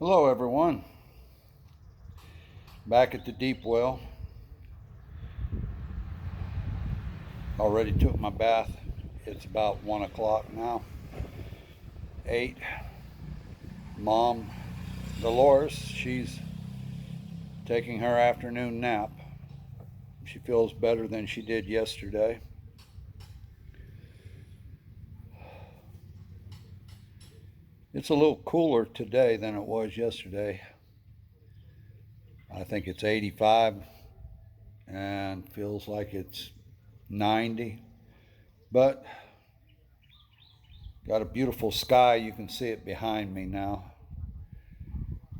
Hello everyone, back at the deep well. Already took my bath. It's about 1 o'clock now. 8. Mom Dolores, she's taking her afternoon nap. She feels better than she did yesterday. It's a little cooler today than it was yesterday. I think it's 85 and feels like it's 90, but got a beautiful sky. You can see it behind me now.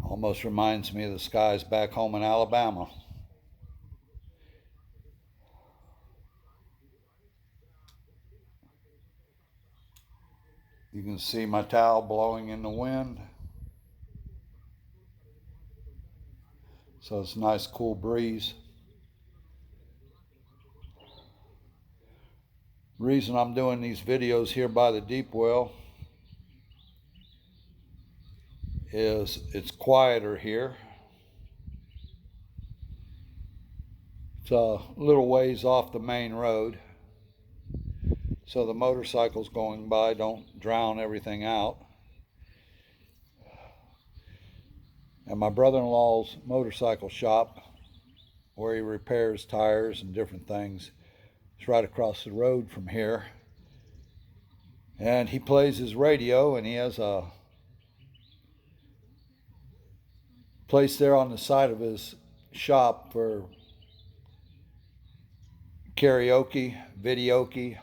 Almost reminds me of the skies back home in Alabama. You can see my towel blowing in the wind. So it's a nice cool breeze. Reason I'm doing these videos here by the deep well is it's quieter here. It's a little ways off the main road, so the motorcycles going by don't drown everything out. And my brother-in-law's motorcycle shop, where he repairs tires and different things, is right across the road from here. And he plays his radio, and he has a place there on the side of his shop for karaoke, videoke.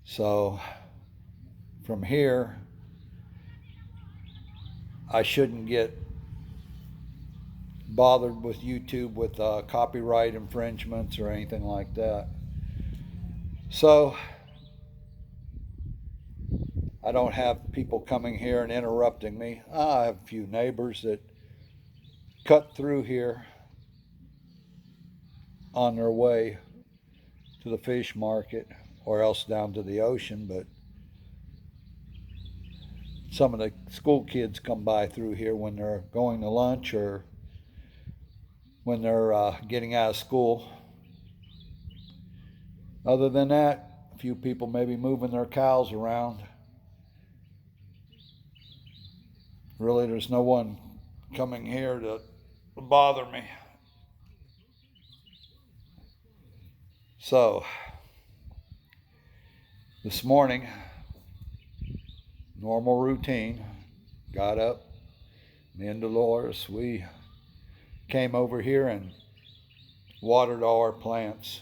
So from here, I shouldn't get bothered with YouTube with copyright infringements or anything like that. So I don't have people coming here and interrupting me. I have a few neighbors that cut through here on their way to the fish market or else down to the ocean, but some of the school kids come by through here when they're going to lunch or when they're getting out of school. Other than that, a few people maybe moving their cows around. Really, there's no one coming here to bother me. So, this morning, normal routine, got up, me and Dolores, we came over here and watered all our plants.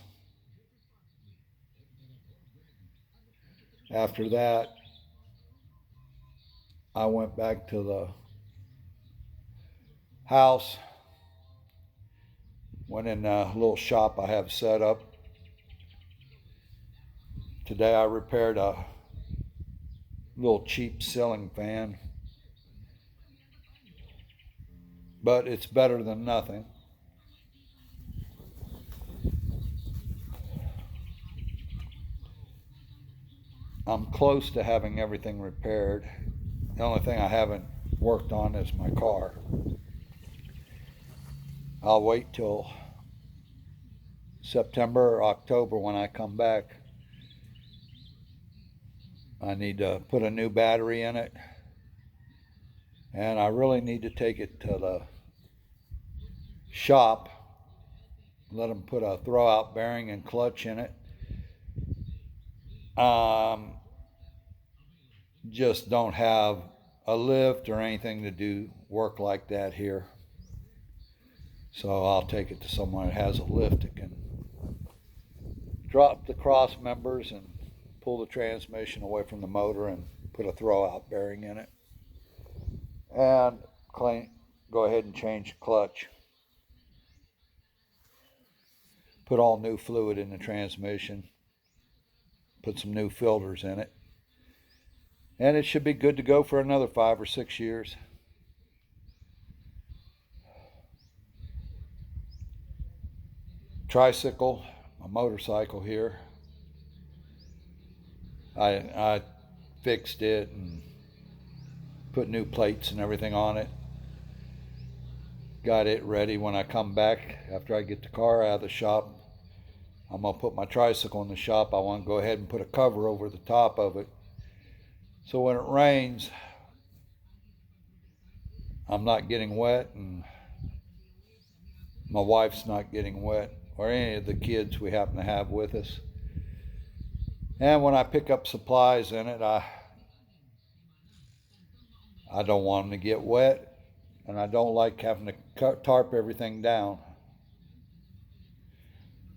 After that, I went back to the house, went in a little shop I have set up. Today I repaired a little cheap ceiling fan, but it's better than nothing. I'm close to having everything repaired. The only thing I haven't worked on is my car. I'll wait till September or October when I come back. I need to put a new battery in it, and I really need to take it to the shop, let them put a throwout bearing and clutch in it. Just don't have a lift or anything to do work like that here. So I'll take it to someone that has a lift that can drop the cross members and pull the transmission away from the motor and put a throwout bearing in it. And go ahead and change the clutch. Put all new fluid in the transmission. Put some new filters in it. And it should be good to go for another 5 or 6 years. Tricycle, a motorcycle here. I fixed it and put new plates and everything on it. Got it ready when I come back after I get the car out of the shop. I'm going to put my tricycle in the shop. I want to go ahead and put a cover over the top of it. So when it rains, I'm not getting wet and my wife's not getting wet, or any of the kids we happen to have with us. And when I pick up supplies in it, I don't want them to get wet, and I don't like having to tarp everything down.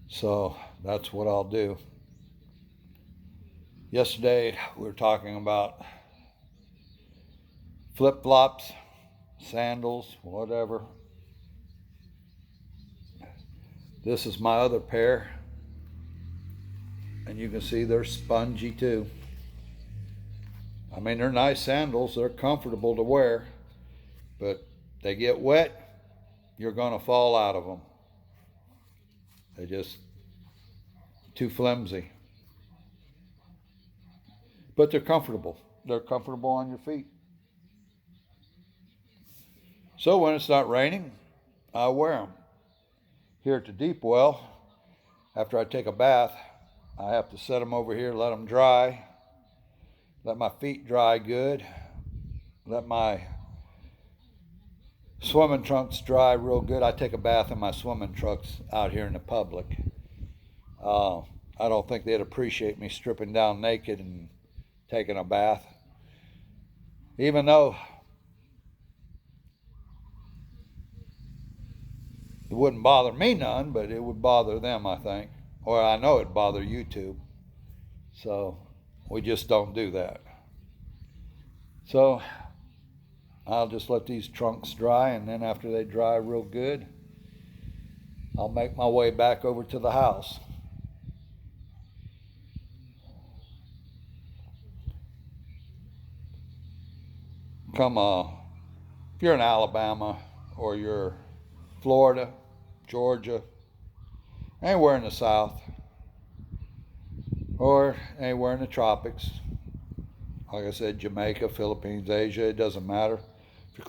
So that's what I'll do. Yesterday we were talking about flip-flops, sandals, whatever. This is my other pair, and you can see they're spongy too. I mean, they're nice sandals, they're comfortable to wear, but they get wet, you're gonna fall out of them. They're just too flimsy. But they're comfortable. They're comfortable on your feet. So when it's not raining, I wear them. Here at the Deep Well, after I take a bath, I have to set them over here, let them dry, let my feet dry good, let my swimming trunks dry real good. I take a bath in my swimming trunks out here in the public. I don't think they'd appreciate me stripping down naked and taking a bath. Even though it wouldn't bother me none, but it would bother them, I think. Or I know it'd bother YouTube. So we just don't do that. So I'll just let these trunks dry, and then after they dry real good, I'll make my way back over to the house. If you're in Alabama or you're Florida, Georgia, anywhere in the South, or anywhere in the tropics, like I said, Jamaica, Philippines, Asia, it doesn't matter. The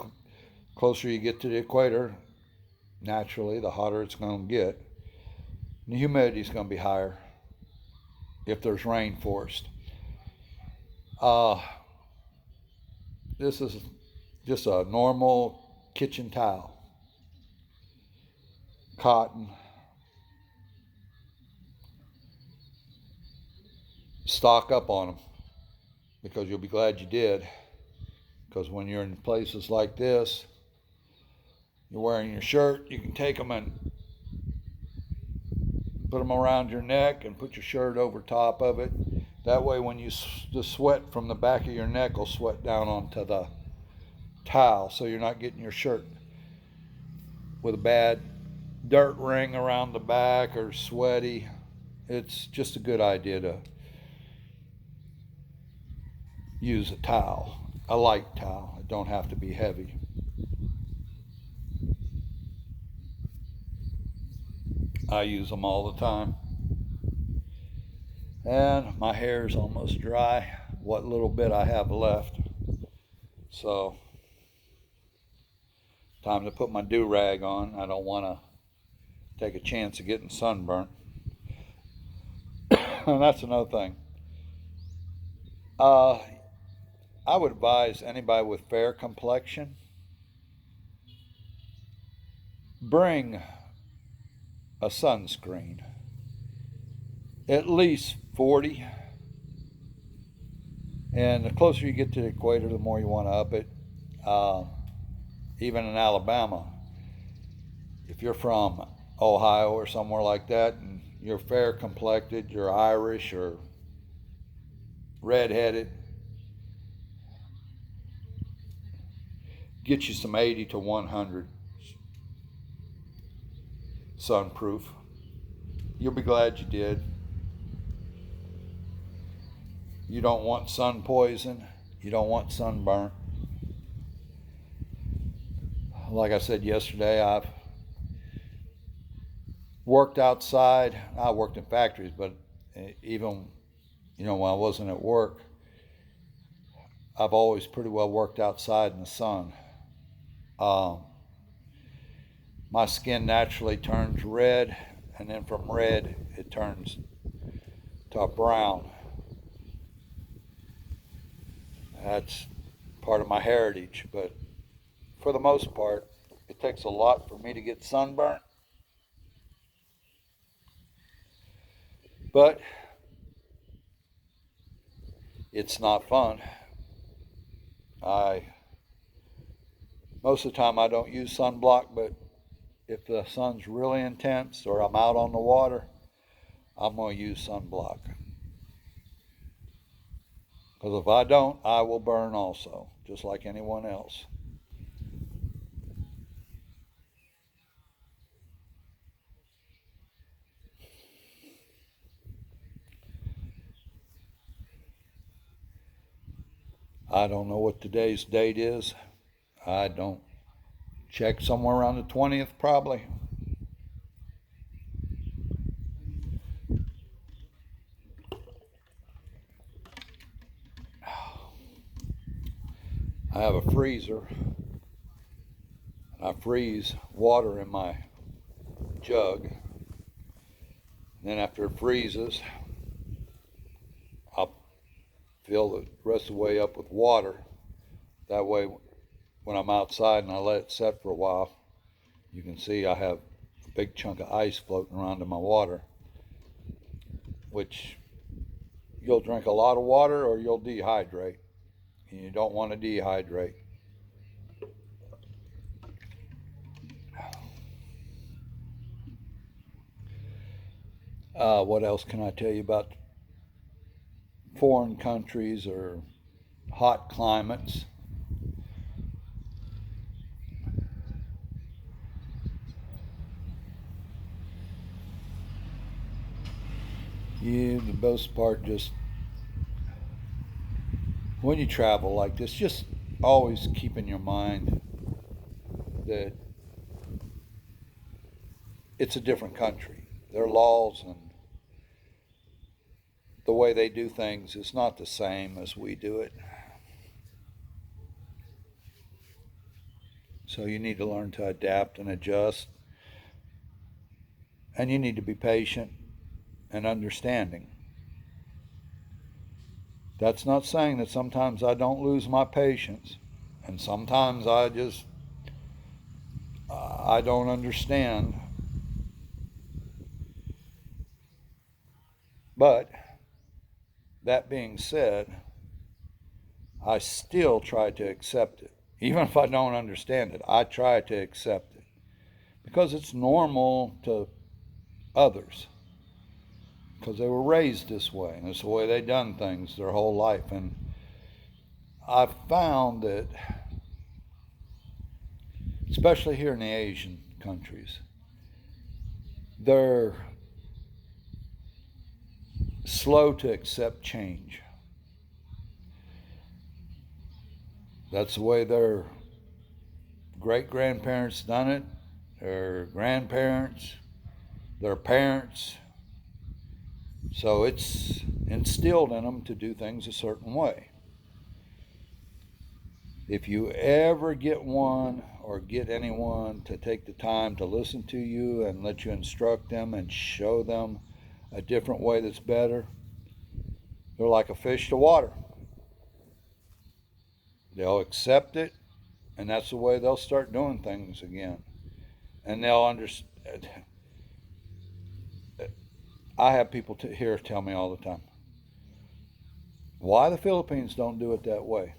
closer you get to the equator, naturally, the hotter it's going to get. And the humidity is going to be higher if there's rain forced. This is just a normal kitchen towel. Cotton. Stock up on them, because you'll be glad you did. Because when you're in places like this, you're wearing your shirt, you can take them and put them around your neck and put your shirt over top of it. That way when the sweat from the back of your neck will sweat down onto the towel, so you're not getting your shirt with a bad dirt ring around the back or sweaty. It's just a good idea to use a towel, a light towel. It don't have to be heavy. I use them all the time. And my hair is almost dry, what little bit I have left. So, time to put my do-rag on. I don't want to take a chance of getting sunburnt. And that's another thing. I would advise anybody with fair complexion, bring a sunscreen. At least 40. And the closer you get to the equator, the more you want to up it. Even in Alabama, if you're from Ohio or somewhere like that, and you're fair complected, you're Irish or redheaded, get you some 80 to 100 sunproof. You'll be glad you did. You don't want sun poison. You don't want sunburn. Like I said yesterday, I've worked outside. I worked in factories, but even when I wasn't at work, I've always pretty well worked outside in the sun. Um, my skin naturally turns red, and then from red it turns to a brown. That's part of my heritage, but for the most part, it takes a lot for me to get sunburnt. But it's not fun. I Most of the time I don't use sunblock, but if the sun's really intense or I'm out on the water, I'm going to use sunblock. Because if I don't, I will burn also, just like anyone else. I don't know what today's date is. I don't check, somewhere around the 20th probably. I have a freezer. I freeze water in my jug. And then after it freezes, I'll fill the rest of the way up with water. That way, when I'm outside and I let it set for a while, you can see I have a big chunk of ice floating around in my water, which you'll drink a lot of water or you'll dehydrate. And you don't want to dehydrate. What else can I tell you about foreign countries or hot climates? You, the most part, just when you travel like this, just always keep in your mind that it's a different country. Their laws and the way they do things is not the same as we do it. So you need to learn to adapt and adjust. And you need to be patient and understanding. That's not saying that sometimes I don't lose my patience. And sometimes I don't understand. But that being said, I still try to accept it. Even if I don't understand it, I try to accept it. Because it's normal to others. Because they were raised this way, and it's the way they've done things their whole life. And I've found that, especially here in the Asian countries, they're slow to accept change. That's the way their great grandparents done it, their grandparents, their parents. So it's instilled in them to do things a certain way. If you ever get one or get anyone to take the time to listen to you and let you instruct them and show them a different way that's better, they're like a fish to water. They'll accept it, and that's the way they'll start doing things again. And they'll understand. I have people here tell me all the time, why the Philippines don't do it that way.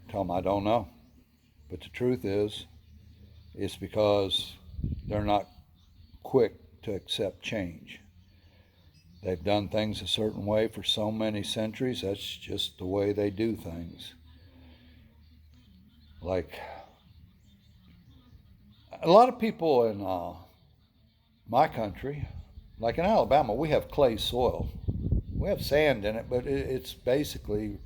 Tell them I don't know. But the truth is, it's because they're not quick to accept change. They've done things a certain way for so many centuries. That's just the way they do things. Like a lot of people in my country, like in Alabama, we have clay soil. We have sand in it, but it's basically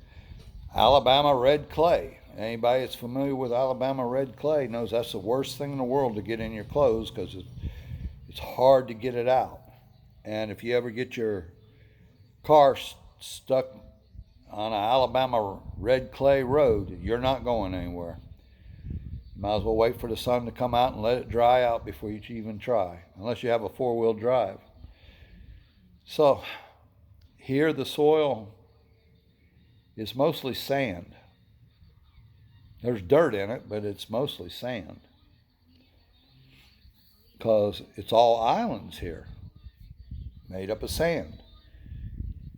Alabama red clay. Anybody that's familiar with Alabama red clay knows that's the worst thing in the world to get in your clothes because it's hard to get it out. And if you ever get your car stuck on an Alabama red clay road, you're not going anywhere. You might as well wait for the sun to come out and let it dry out before you even try, unless you have a four-wheel drive. So here the soil is mostly sand. There's dirt in it, but it's mostly sand, because it's all islands here, made up of sand.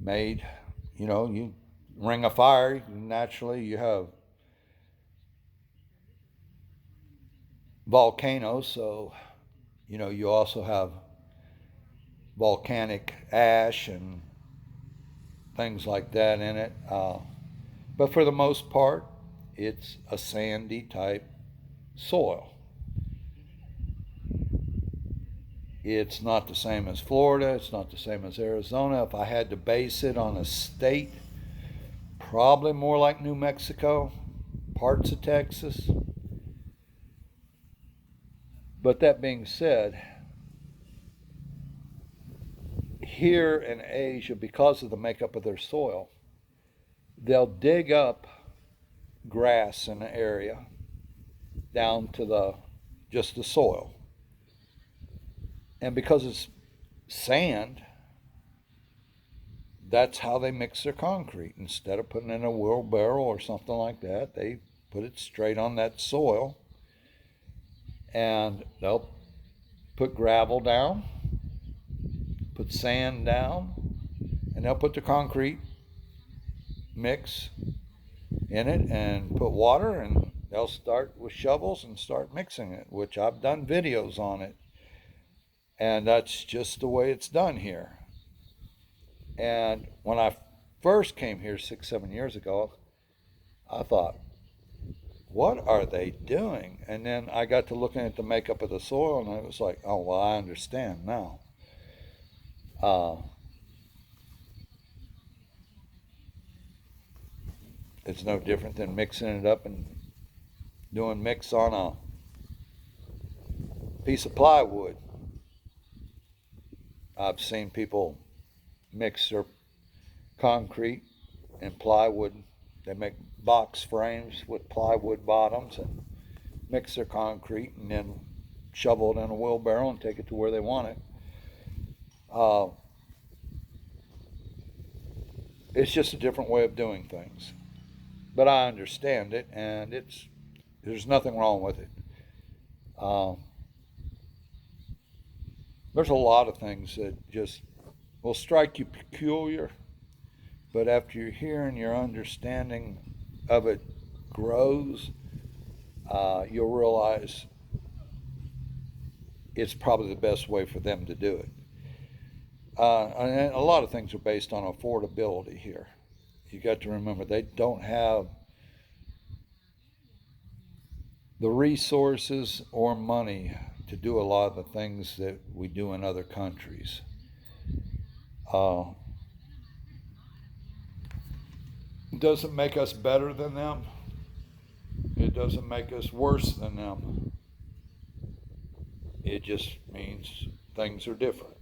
You ring a fire, naturally you have volcanoes, so you also have volcanic ash and things like that in it. But for the most part, it's a sandy type soil. It's not the same as Florida. It's not the same as Arizona. If I had to base it on a state, probably more like New Mexico, parts of Texas. But that being said, here in Asia, because of the makeup of their soil, they'll dig up grass in an area down to just the soil. And because it's sand, that's how they mix their concrete. Instead of putting it in a wheelbarrow or something like that, they put it straight on that soil. And they'll put gravel down, put sand down, and they'll put the concrete mix in it and put water, and they'll start with shovels and start mixing it, which I've done videos on it. And that's just the way it's done here. And when I first came here 6-7 years ago, I thought, what are they doing? And then I got to looking at the makeup of the soil, and I was like, oh, well, I understand now. It's no different than mixing it up and doing mix on a piece of plywood. I've seen people mix their concrete and plywood. They make box frames with plywood bottoms and mix their concrete and then shovel it in a wheelbarrow and take it to where they want it. It's just a different way of doing things. But I understand it, and there's nothing wrong with it. There's a lot of things that just will strike you peculiar, but after you're here and your understanding of it grows, you'll realize it's probably the best way for them to do it. And a lot of things are based on affordability here. You got to remember, they don't have the resources or money to do a lot of the things that we do in other countries. It doesn't make us better than them. It doesn't make us worse than them. It just means things are different.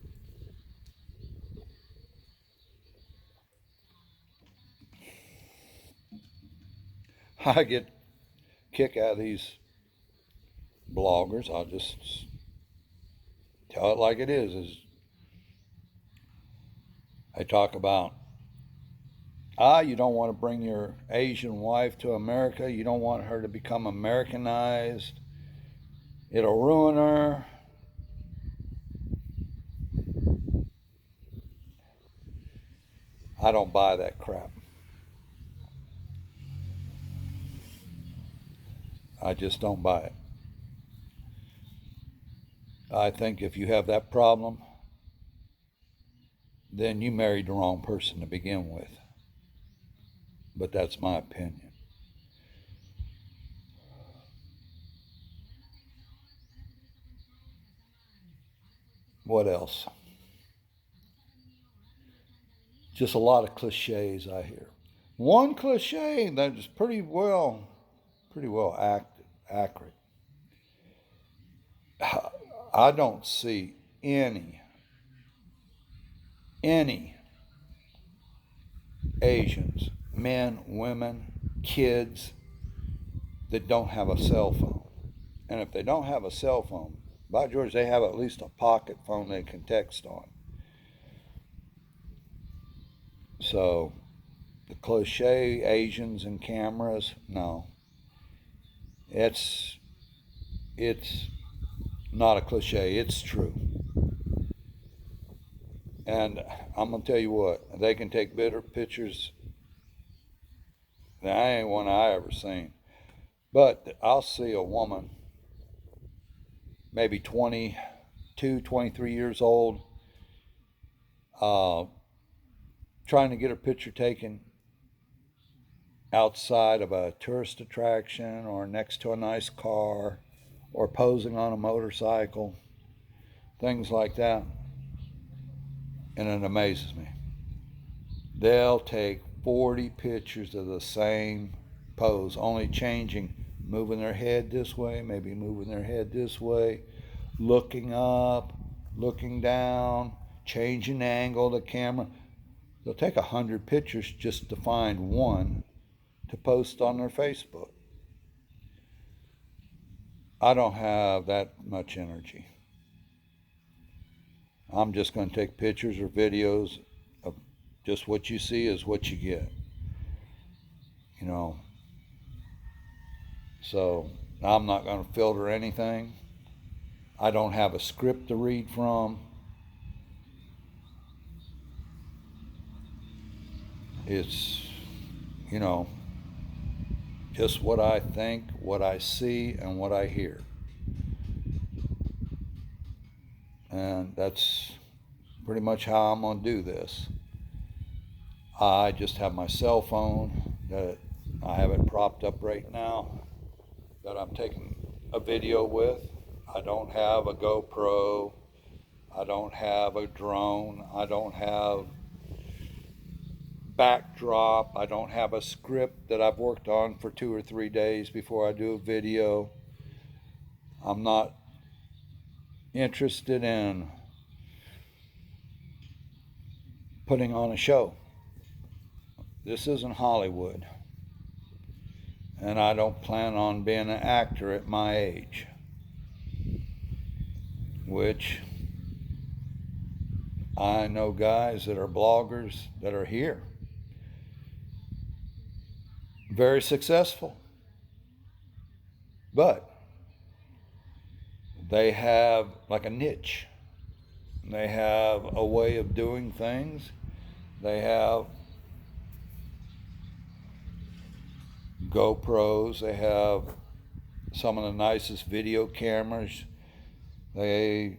I get a kick out of these bloggers. I'll just tell it like it is they talk about, you don't want to bring your Asian wife to America. You don't want her to become Americanized. It'll ruin her. I don't buy that crap. I just don't buy it. I think if you have that problem, then you married the wrong person to begin with. But that's my opinion. What else? Just a lot of cliches I hear. One cliche that is pretty well accurate. I don't see any Asians men, women, kids that don't have a cell phone. And if they don't have a cell phone, by George, they have at least a pocket phone they can text on. So the cliche Asians and cameras, no. It's not a cliche, it's true. And I'm gonna tell you what, they can take better pictures than any one I ever seen. But I'll see a woman, maybe 22, 23 years old, trying to get her picture taken outside of a tourist attraction or next to a nice car or posing on a motorcycle, things like that. And it amazes me. They'll take 40 pictures of the same pose, only changing, moving their head this way, maybe moving their head this way, looking up, looking down, changing the angle of the camera. They'll take 100 pictures just to find one to post on their Facebook. I don't have that much energy. I'm just going to take pictures or videos of just what you see is what you get. You know, so I'm not going to filter anything. I don't have a script to read from. It's, you know, just what I think, what I see, and what I hear. And that's pretty much how I'm going to do this. I just have my cell phone that I have it propped up right now that I'm taking a video with. I don't have a GoPro. I don't have a drone. I don't have backdrop. I don't have a script that I've worked on for 2 or 3 days before I do a video. I'm not interested in putting on a show. This isn't Hollywood. And I don't plan on being an actor at my age, which I know guys that are bloggers that are here, very successful, but they have like a niche. They have a way of doing things. They have GoPros. They have some of the nicest video cameras. They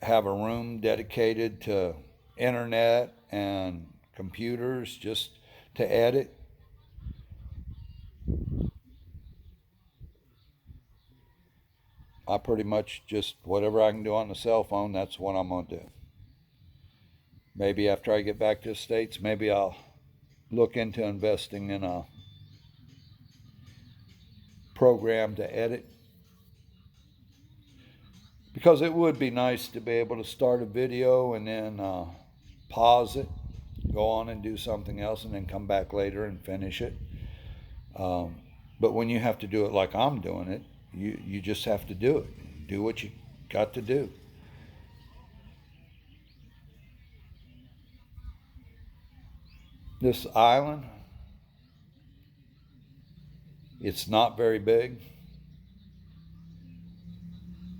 have a room dedicated to internet and computers just to edit. I pretty much just, whatever I can do on the cell phone, that's what I'm going to do. Maybe after I get back to the States, maybe I'll look into investing in a program to edit. Because it would be nice to be able to start a video and then pause it, go on and do something else, and then come back later and finish it. But when you have to do it like I'm doing it, you just have to do it. Do what you got to do. This island, it's not very big.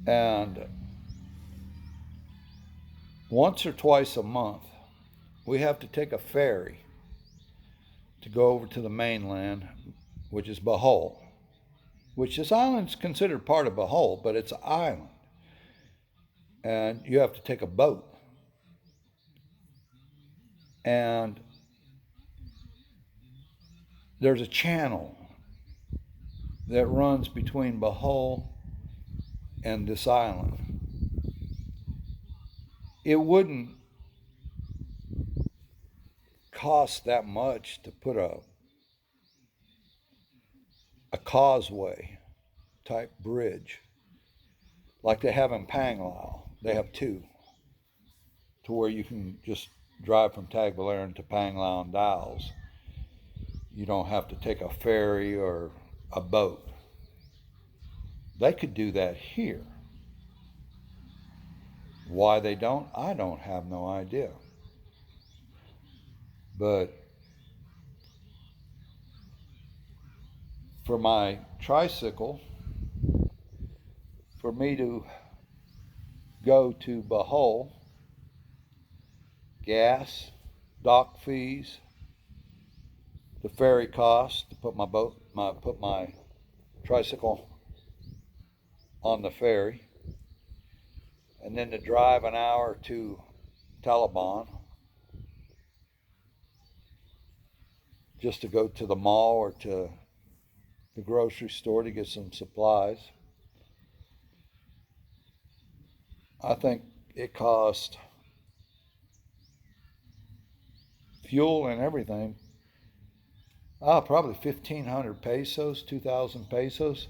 And once or twice a month, we have to take a ferry to go over to the mainland, which is Bohol, which this island's considered part of Bohol, but it's an island. And you have to take a boat. And there's a channel that runs between Bohol and this island. It wouldn't cost that much to put a causeway type bridge like they have in Panglao. They have two, to where you can just drive from Tagbilaran to Panglao and Dalles. you don't have to take a ferry or a boat. They could do that here. Why they don't, I don't have no idea. But for my tricycle, for me to go to Bohol, gas, dock fees, the ferry cost to put my tricycle on the ferry, and then to drive an hour to Taliban just to go to the mall or to the grocery store to get some supplies. I think it cost fuel and everything, probably 1,500 pesos, 2,000 pesos.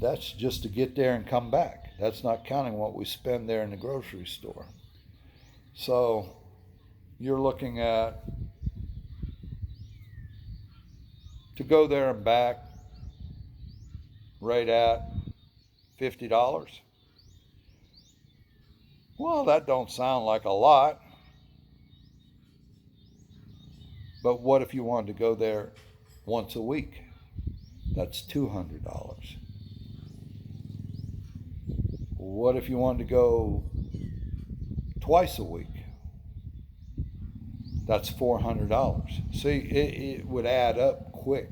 That's just to get there and come back. That's not counting what we spend there in the grocery store. So you're looking at, to go there and back, right at $50. Well, that don't sound like a lot. But what if you wanted to go there once a week? That's $200. What if you wanted to go twice a week? That's $400. See, it would add up quick.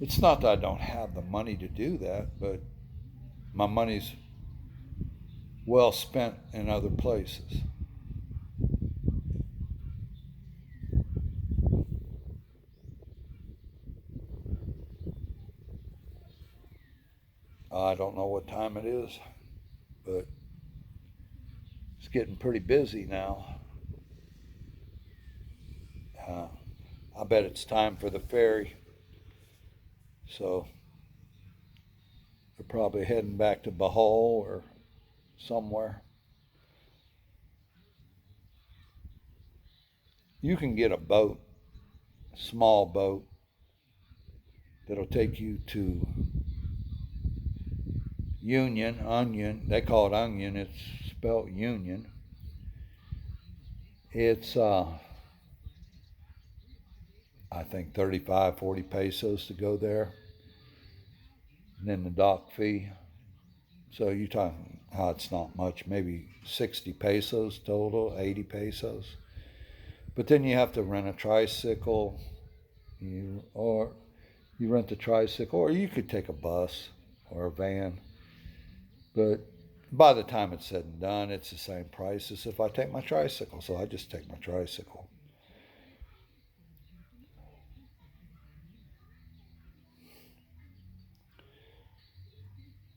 It's not that I don't have the money to do that, but my money's well spent in other places. I don't know what time it is, but it's getting pretty busy now. I bet it's time for the ferry. So they're probably heading back to Bohol or somewhere. You can get a boat, a small boat, that'll take you to Onion. They call it Onion. It's spelled Union. It's I think 35, 40 pesos to go there. And then the dock fee. So you're talking how it's not much, maybe 60 pesos total, 80 pesos. But then you have to rent a tricycle, or you rent a tricycle, or you could take a bus or a van. But by the time it's said and done, it's the same price as if I take my tricycle. So I just take my tricycle.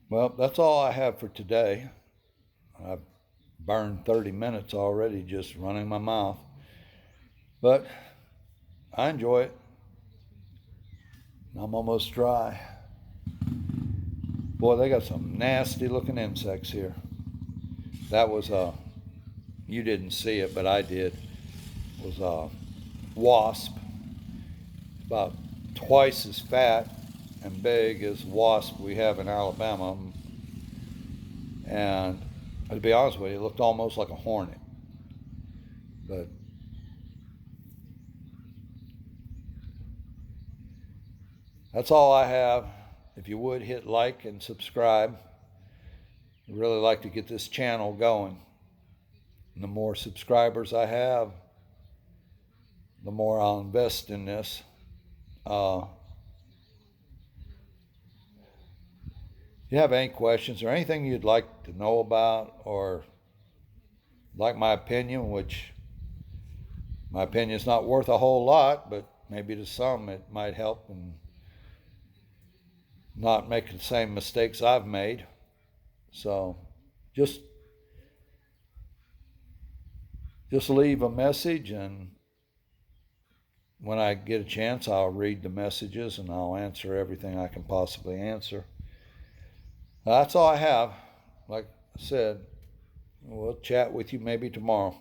Well, that's all I have for today. I've burned 30 minutes already just running my mouth. But I enjoy it. I'm almost dry. Boy, they got some nasty looking insects here. That was you didn't see it, but I did. It was a wasp. About twice as fat and big as wasp we have in Alabama. And to be honest with you, it looked almost like a hornet. But that's all I have. If you would hit like and subscribe. I'd really like to get this channel going. And the more subscribers I have, the more I'll invest in this. If you have any questions or anything you'd like to know about, or like my opinion, which my opinion is not worth a whole lot, but maybe to some it might help and not make the same mistakes I've made. So just leave a message, and when I get a chance, I'll read the messages and I'll answer everything I can possibly answer. That's all I have. Like I said, we'll chat with you maybe tomorrow.